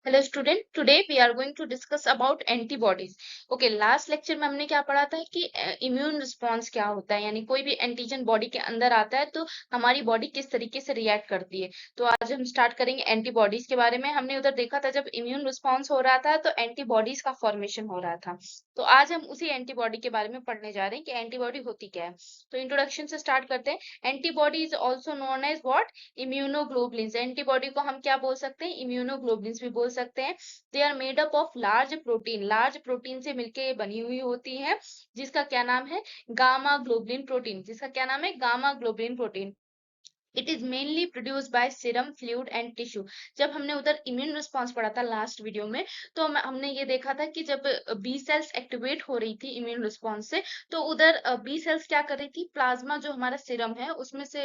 Hello student, today we are going to discuss about antibodies. Okay, last lecture में हमने क्या पढ़ा था कि इम्यून रिस्पॉन्स क्या होता है, यानी कोई भी एंटीजन बॉडी के अंदर आता है तो हमारी बॉडी किस तरीके से रिएक्ट करती है। तो आज हम स्टार्ट करेंगे एंटीबॉडीज के बारे में। हमने उधर देखा था जब इम्यून रिस्पॉन्स हो रहा था तो एंटीबॉडीज का फॉर्मेशन हो रहा था। तो आज हम उसी एंटीबॉडी के बारे में पढ़ने जा रहे हैं कि एंटीबॉडी होती क्या है। तो इंट्रोडक्शन से स्टार्ट करते हैं। Antibody is also known as what? Immunoglobulins. Antibody को हम क्या बोल सकते हैं? इम्यूनोग्लोबुलिन्स भी बोल सकते हैं। They are made up of large protein से मिलके बनी हुई होती है, जिसका क्या नाम है? Gamma globulin protein. जिसका क्या नाम है? Gamma globulin protein. It is mainly produced by serum fluid and tissue. जब हमने उधर इम्यून रिस्पांस पढ़ा था लास्ट वीडियो में, तो हमने ये देखा था कि जब बी सेल्स एक्टिवेट हो रही थी इम्यून रिस्पांस से, तो उधर बी सेल्स क्या कर रही थी? प्लाज्मा जो हमारा सीरम है उसमें से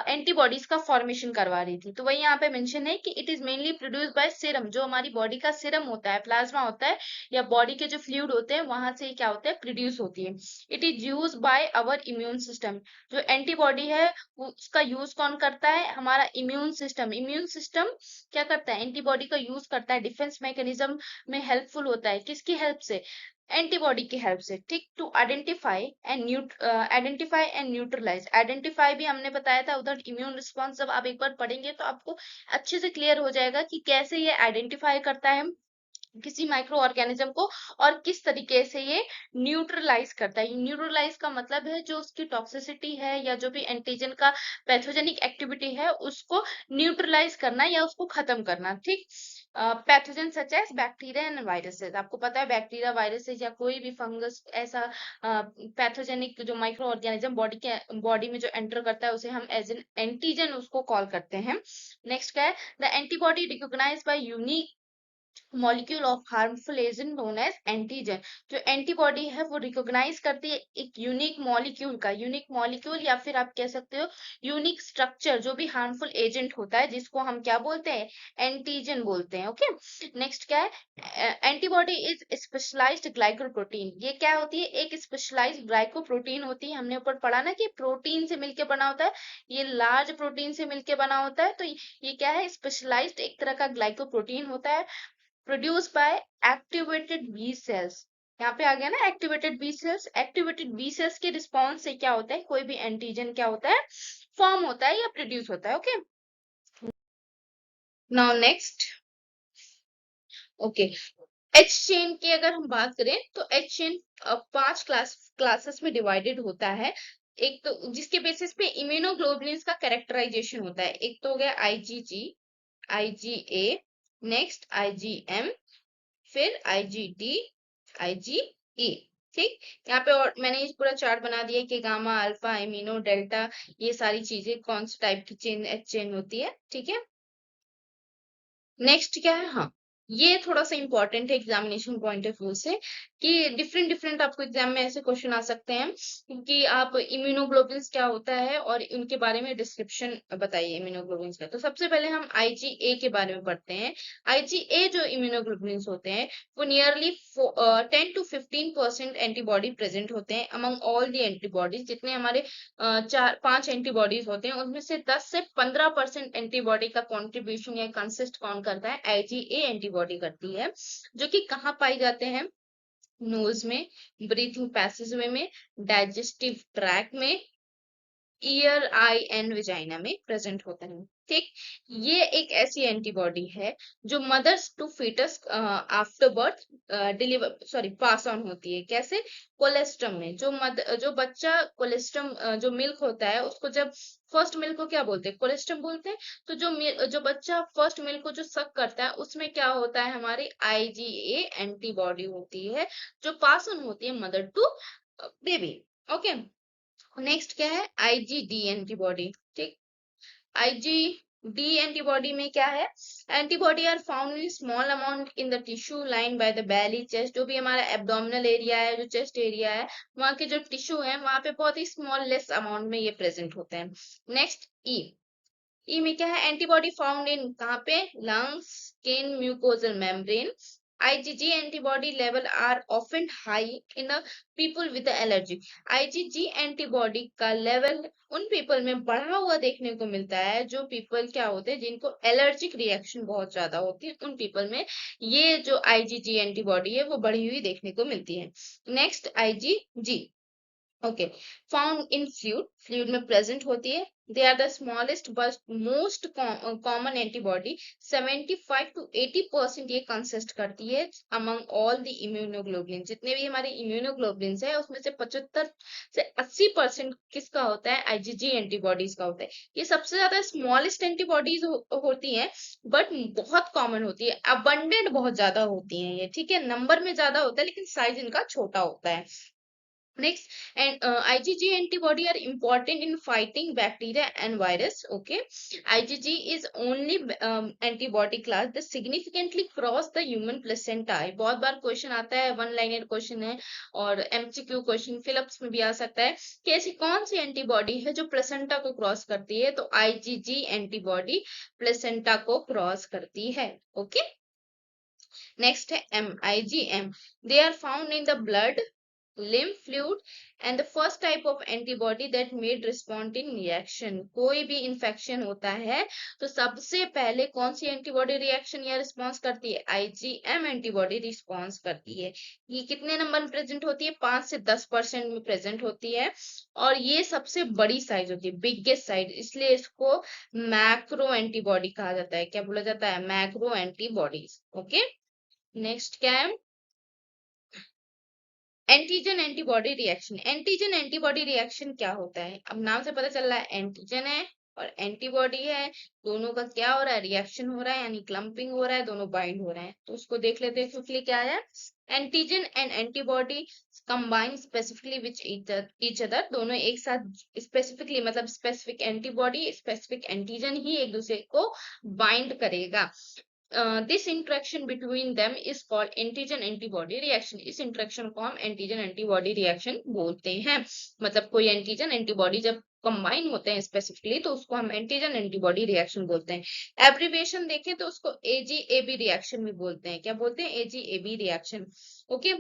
एंटीबॉडीज का फॉर्मेशन करवा रही थी। तो वही यहाँ पे मेंशन है कि it is mainly produced by serum. जो हमारी बॉडी का सीरम होता है, प्लाज्मा होता है, या बॉडी के जो फ्लूइड होते हैं वहां से क्या होता है? प्रोड्यूस होती है। It is use by our immune system. जो एंटीबॉडी है उसका यूज कौन करता है? हमारा इम्यून सिस्टम। इम्यून सिस्टम क्या करता है? एंटीबॉडी का यूज करता है, डिफेंस मैकेनिज्म में हेल्पफुल होता है। किसकी हेल्प से? एंटीबॉडी की हेल्प से। ठीक, to identify and neutralise. Identify भी हमने बताया था उधर। इम्यून रिस्पॉन्स जब आप एक बार पढ़ेंगे तो आपको अच्छे से क्लियर हो जाएगा कि कैसे ये आइडेंटिफाई करता है किसी माइक्रो ऑर्गेनिज्म को, और किस तरीके से ये न्यूट्रलाइज करता है। न्यूट्रलाइज का मतलब है जो उसकी टॉक्सिसिटी है या जो भी एंटीजन का पैथोजेनिक एक्टिविटी है उसको न्यूट्रलाइज करना या उसको खत्म करना। ठीक, pathogen such as bacteria and viruses. आपको पता है बैक्टीरिया, वायरसेस या कोई भी फंगस ऐसा पैथोजेनिक जो माइक्रो ऑर्गेनिज्म बॉडी में जो एंटर करता है उसे हम एज एन एंटीजन उसको कॉल करते हैं। नेक्स्ट क्या है? The antibody recognised by unique molecule of harmful agent known as antigen. जो एंटीबॉडी है वो रिकॉग्नाइज करती है एक यूनिक मॉलिक्यूल का, यूनिक मॉलिक्यूल या फिर आप कह सकते हो यूनिक स्ट्रक्चर, जो भी हार्मफुल एजेंट होता है जिसको हम क्या बोलते हैं? एंटीजन बोलते हैं। ओके, नेक्स्ट क्या है? Antibody is specialised glycoprotein. ये क्या होती है? एक स्पेशलाइज्ड ग्लाइकोप्रोटीन होती है। हमने ऊपर पढ़ा ना कि प्रोटीन से मिलके बना होता है, ये लार्ज प्रोटीन से मिलके बना होता है। तो ये क्या है? स्पेशलाइज्ड एक तरह का ग्लाइकोप्रोटीन होता है, produce by activated B cells. यहाँ पे आ गया ना activated B cells. Activated B cells के रिस्पॉन्स से क्या होता है? कोई भी एंटीजन क्या होता है? फॉर्म होता है या प्रोड्यूस होता है। Okay, now next. Okay, H chain की अगर हम बात करें तो एच चेन 5 क्लासेस में डिवाइडेड होता है। एक तो जिसके बेसिस पे इम्यूनोग्लोबुलिन्स का कैरेक्टराइजेशन होता है। एक तो हो गया आईजीजी, आईजीए, नेक्स्ट आईजीएम, फिर आईजीडी, आईजीई। ठीक, यहाँ पे और मैंने ये पूरा चार्ट बना दिया कि गामा, अल्फा, एमिनो, डेल्टा, ये सारी चीजें कौन सी टाइप की चेन एच चेन होती है। ठीक है, नेक्स्ट क्या है? हाँ, ये थोड़ा सा इंपॉर्टेंट है एग्जामिनेशन पॉइंट ऑफ व्यू से, कि डिफरेंट डिफरेंट आपको एग्जाम में ऐसे क्वेश्चन आ सकते हैं कि आप इम्यूनोग्लोबुलिन्स क्या होता है और उनके बारे में डिस्क्रिप्शन बताइए इम्यूनोग्लोबुलिन्स का। तो सबसे पहले हम आईजीए के बारे में पढ़ते हैं। आईजीए जो इम्यूनोग्लोबुलिन्स होते हैं वो नियरली 10 to 15% एंटीबॉडी प्रेजेंट होते हैं अमंग ऑल दी एंटीबॉडीज। जितने हमारे 4-5 एंटीबॉडीज होते हैं उनमें से 10 से 15% एंटीबॉडी का कॉन्ट्रीब्यूशन या कंसिस्ट कौन करता है? आईजीए एंटीबॉडी करती है, जो कि कहाँ पाई जाते हैं? नोज में, ब्रीथिंग पैसेजवे में, डाइजेस्टिव ट्रैक में, ईयर, आई एंड विजाइना में प्रेजेंट होते हैं। ठीक, ये एक ऐसी एंटीबॉडी है जो mothers to foetus after birth deliver sorry pass on होती है। कैसे? कोलेस्ट्रम में। जो बच्चा कोलेस्ट्रम जो मिल्क होता है उसको जब फर्स्ट मिल्क को क्या बोलते हैं? कोलेस्ट्रम बोलते हैं। तो जो बच्चा फर्स्ट मिल्क को जो सक करता है उसमें क्या होता है? हमारी आईजीए एंटीबॉडी होती है जो पास ऑन होती है mother to baby. Okay, next क्या है? IgD antibody. ठीक, आईजीडी एंटीबॉडी में क्या है? Antibody are found in small amount in the tissue line by the belly chest. जो भी हमारा एब्डोमिनल एरिया है, जो चेस्ट एरिया है, वहां के जो टिश्यू है वहां पे बहुत ही स्मॉल लेस अमाउंट में ये प्रेजेंट होते हैं। नेक्स्ट ई। ई में क्या है? एंटीबॉडी फाउंड इन कहाँ पे? Lungs, skin, mucosal membrane, IgG antibody level are often high in a people with allergy. IgG antibody का लेवल उन पीपल में बढ़ा हुआ देखने को मिलता है जो पीपल क्या होते हैं जिनको एलर्जिक रिएक्शन बहुत ज्यादा होती है, उन पीपल में ये जो IgG एंटीबॉडी है वो बढ़ी हुई देखने को मिलती है। Next IgG, okay, found in fluid में प्रेजेंट होती है। They are the smallest but most common antibody. 75 to 80% ये कंसिस्ट करती है अमंग ऑल द इम्यूनोग्लोबुलिन। जितने भी हमारे इम्यूनोग्लोबुलिन है उसमें से 75 से 80% किसका होता है? IgG एंटीबॉडीज का होता है। ये सबसे ज्यादा स्मॉलेस्ट एंटीबॉडीज होती हैं, बट बहुत कॉमन होती है, अबंडेंट बहुत ज्यादा होती हैं ये, ठीक है, नंबर में ज्यादा होता है लेकिन साइज इनका छोटा होता है। Next, and IgG antibody are important in fighting bacteria and virus. Okay, IgG is only antibody class that significantly cross the human placenta. बहुत बार क्वेश्चन आता है, वन लाइनर क्वेश्चन है और MCQ क्वेश्चन फिलिप्स में भी आ सकता है कि ऐसी कौन सी एंटीबॉडी है जो प्लेसेंटा को क्रॉस करती है, तो IgG एंटीबॉडी प्लेसेंटा को क्रॉस करती है। ओके, नेक्स्ट है IgM। They are found in the blood, lymph fluid and the first type of antibody that made respond in reaction। कोई भी इंफेक्शन होता है तो सबसे पहले कौन सी एंटीबॉडी रिएक्शन या रिस्पॉन्स करती है? IgM एंटीबॉडी रिस्पॉन्स करती है। ये कितने नंबर में प्रेजेंट होती है? 5 से 10% में प्रेजेंट होती है और ये सबसे बड़ी साइज होती है, बिगेस्ट साइज, इसलिए इसको मैक्रो एंटीबॉडी कहा जाता है। क्या बोला जाता है? Macro antibodies. ओके, नेक्स्ट क्या है? Antigen antibody reaction. Antigen antibody reaction क्या होता है? अब नाम से पता चल रहा है एंटीजन है और एंटीबॉडी है, दोनों का क्या हो रहा है? रिएक्शन हो रहा है, यानी क्लम्पिंग हो रहा है, दोनों बाइंड हो रहे हैं। तो उसको देख लेते हैं क्विकली क्या है। Antigen and antibody combine specifically which each other. दोनों एक साथ स्पेसिफिकली मतलब स्पेसिफिक एंटीबॉडी स्पेसिफिक एंटीजन ही एक दूसरे को बाइंड करेगा। This interaction between them is called antigen antibody reaction. इस इंटरेक्शन को हम एंटीजन एंटीबॉडी रिएक्शन बोलते हैं। मतलब कोई एंटीजन एंटीबॉडी जब कंबाइन होते हैं स्पेसिफिकली तो उसको हम एंटीजन एंटीबॉडी रिएक्शन बोलते हैं। एब्रीविएशन देखें तो उसको AGAB रिएक्शन भी बोलते हैं। क्या बोलते हैं? AGAB reaction. Okay,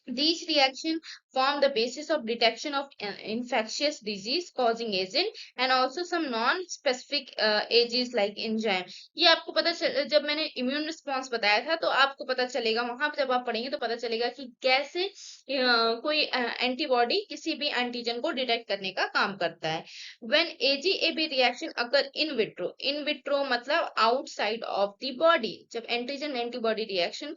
these reactions form the basis of detection of infectious disease causing agent and also some non-specific agents like enzyme। ये आपको पता चल, जब मैंने इम्यून रिस्पॉन्स बताया था तो आपको पता चलेगा वहां पर, जब आप पढ़ेंगे तो पता चलेगा कि कैसे कोई एंटीबॉडी किसी भी एंटीजन को डिटेक्ट करने का काम करता है। When AGAB reaction occur in vitro, in vitro मतलब आउटसाइड ऑफ द बॉडी, जब एंटीजन एंटीबॉडी रिएक्शन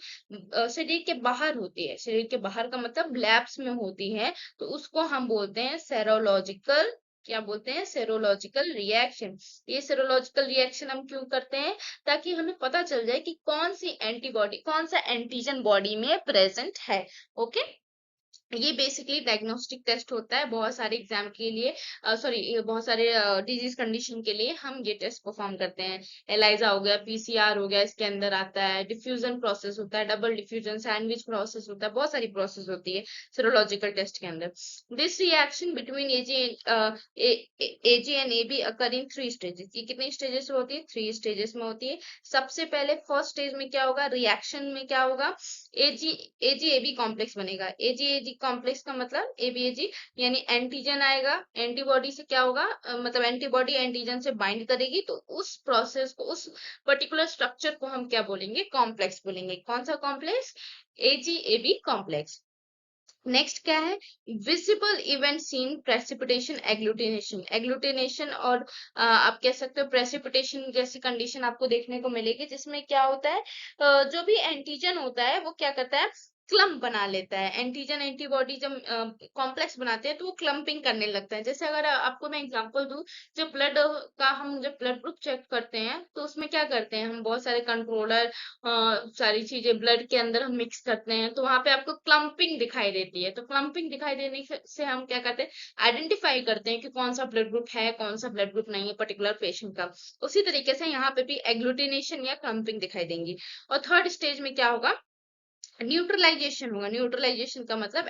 शरीर के बाहर होती है, शरीर के बाहर का मतलब लैब्स में होती है, तो उसको हम बोलते हैं सेरोलॉजिकल। क्या बोलते हैं? Serological reaction. ये सेरोलॉजिकल रिएक्शन हम क्यों करते हैं? ताकि हमें पता चल जाए कि कौन सी एंटीबॉडी, कौन सा एंटीजन बॉडी में प्रेजेंट है। ओके, ये बेसिकली डायग्नोस्टिक टेस्ट होता है बहुत सारे एग्जाम के लिए, सॉरी बहुत सारे डिजीज कंडीशन के लिए हम ये टेस्ट परफॉर्म करते हैं। एलाइजा हो गया, PCR हो गया, इसके अंदर आता है डिफ्यूजन प्रोसेस होता है, डबल डिफ्यूजन, सैंडविच प्रोसेस होता है, बहुत सारी प्रोसेस होती है सेरोलॉजिकल टेस्ट के अंदर। This reaction between AG and AB occur in 3 stages. ये कितने स्टेजेस में होती है? 3 स्टेजेस में होती है। सबसे पहले फर्स्ट स्टेज में क्या होगा? रिएक्शन में क्या होगा? AG-AB कॉम्प्लेक्स बनेगा। AG-AG कॉम्प्लेक्स का मतलब ABAG, यानी एंटीजन आएगा, एंटीबॉडी से क्या होगा, मतलब एंटीबॉडी एंटीजन से बाइंड करेगी, तो उस प्रोसेस को, उस पर्टिकुलर स्ट्रक्चर को हम क्या बोलेंगे? कॉम्प्लेक्स बोलेंगे। कौन सा कॉम्प्लेक्स? AG-AB complex. नेक्स्ट क्या है? Visible event seen precipitation agglutination. Agglutination और आप कह सकते हो प्रेसिपिटेशन जैसी कंडीशन आपको देखने को मिलेगी, जिसमें क्या होता है, जो भी एंटीजन होता है वो क्या करता है? क्लम्प बना लेता है। एंटीजन एंटीबॉडी जब कॉम्प्लेक्स बनाते हैं तो वो क्लम्पिंग करने लगता है। जैसे अगर आपको मैं एग्जांपल दूं, जब ब्लड का हम जब ब्लड ग्रुप चेक करते हैं तो उसमें क्या करते हैं हम? बहुत सारे कंट्रोलर, सारी चीजें ब्लड के अंदर हम मिक्स करते हैं, तो वहां पे आपको क्लम्पिंग दिखाई देती है। तो क्लम्पिंग दिखाई देने से हम क्या करते हैं? आइडेंटिफाई करते हैं कि कौन सा ब्लड ग्रुप है, कौन सा ब्लड ग्रुप नहीं है पर्टिकुलर पेशेंट का। उसी तरीके से यहाँ पे भी एग्लूटिनेशन या क्लम्पिंग दिखाई देंगी। और थर्ड स्टेज में क्या होगा? न्यूट्रलाइजेशन होगा। न्यूट्रलाइजेशन का मतलब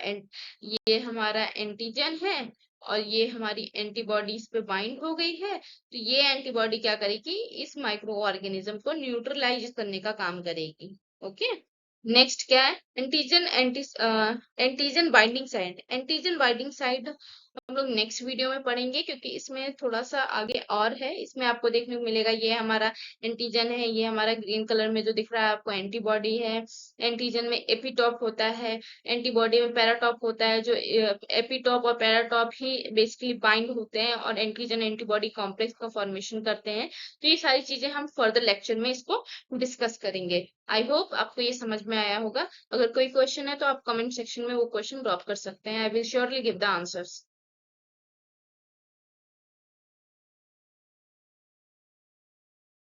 ये हमारा एंटीजन है और ये हमारी एंटीबॉडीज पे बाइंड हो गई है, तो ये एंटीबॉडी क्या करेगी? इस माइक्रो ऑर्गेनिज्म को न्यूट्रलाइज करने का काम करेगी। ओके, नेक्स्ट क्या है, antigen binding site. Antigen binding site हम लोग नेक्स्ट वीडियो में पढ़ेंगे, क्योंकि इसमें थोड़ा सा आगे और है। इसमें आपको देखने को मिलेगा ये हमारा एंटीजन है, ये हमारा ग्रीन कलर में जो दिख रहा है आपको एंटीबॉडी है। एंटीजन में एपिटॉप होता है, एंटीबॉडी में पैराटॉप होता है। जो एपिटॉप और पैराटॉप ही बेसिकली बाइंड होते हैं और एंटीजन एंटीबॉडी कॉम्प्लेक्स का फॉर्मेशन करते हैं। तो ये सारी चीजें हम फर्दर लेक्चर में इसको डिस्कस करेंगे। आई होप आपको ये समझ में आया होगा। अगर कोई क्वेश्चन है तो आप कमेंट सेक्शन में वो क्वेश्चन ड्रॉप कर सकते हैं। I will surely give the answers.